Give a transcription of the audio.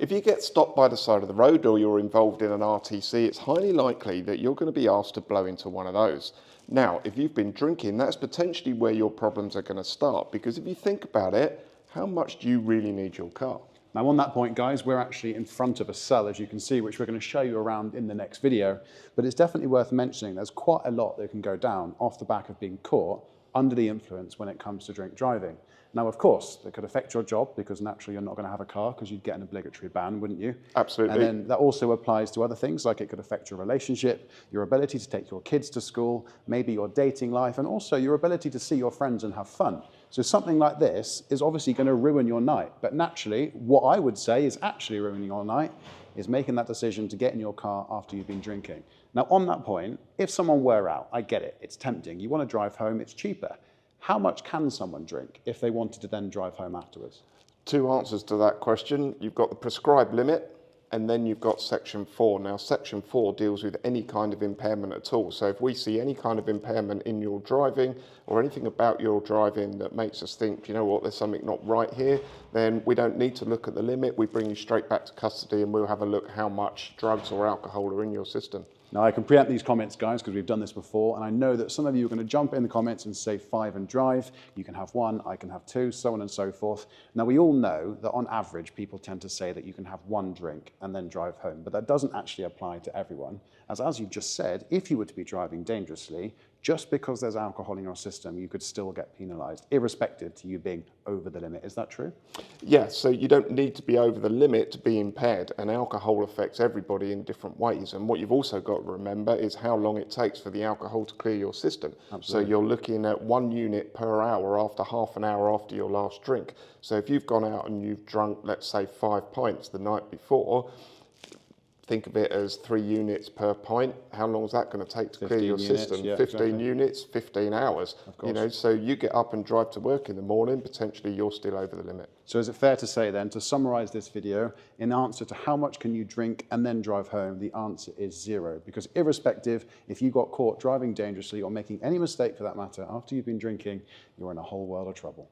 If you get stopped by the side of the road or you're involved in an RTC, it's highly likely that you're going to be asked to blow into one of those. Now, if you've been drinking, that's potentially where your problems are going to start, because if you think about it, how much do you really need your car? Now on that point, guys, we're actually in front of a cell, as you can see, which we're going to show you around in the next video. But it's definitely worth mentioning there's quite a lot that can go down off the back of being caught under the influence when it comes to drink driving. Now, of course, that could affect your job because naturally you're not going to have a car because you'd get an obligatory ban, wouldn't you? Absolutely. And then that also applies to other things, like it could affect your relationship, your ability to take your kids to school, maybe your dating life, and also your ability to see your friends and have fun. So something like this is obviously going to ruin your night. But naturally, what I would say is actually ruining your night is making that decision to get in your car after you've been drinking. Now, on that point, if someone were out, I get it, it's tempting. You want to drive home, it's cheaper. How much can someone drink if they wanted to then drive home afterwards? Two answers to that question. You've got the prescribed limit, and then you've got Section 4. Now, Section 4 deals with any kind of impairment at all. So if we see any kind of impairment in your driving or anything about your driving that makes us think, you know what, there's something not right here, then we don't need to look at the limit. We bring you straight back to custody and we'll have a look how much drugs or alcohol are in your system. Now, I can preempt these comments, guys, because we've done this before, and I know that some of you are going to jump in the comments and say 5 and drive. You can have 1, I can have 2, so on and so forth. Now, we all know that on average, people tend to say that you can have 1 drink and then drive home, but that doesn't actually apply to everyone. As you've just said, if you were to be driving dangerously, just because there's alcohol in your system, you could still get penalised, irrespective to you being over the limit. Is that true? Yeah, so you don't need to be over the limit to be impaired, and alcohol affects everybody in different ways. And what you've also got to remember is how long it takes for the alcohol to clear your system. Absolutely. So you're looking at 1 unit per hour after half an hour after your last drink. So if you've gone out and you've drunk, let's say 5 pints the night before, think of it as 3 units per pint. How long is that going to take to clear your system? Yeah, 15 exactly. units, 15 hours. Of course. You know, so you get up and drive to work in the morning, potentially you're still over the limit. So is it fair to say then, to summarise this video, in answer to how much can you drink and then drive home, the answer is 0. Because irrespective, if you got caught driving dangerously or making any mistake for that matter after you've been drinking, you're in a whole world of trouble.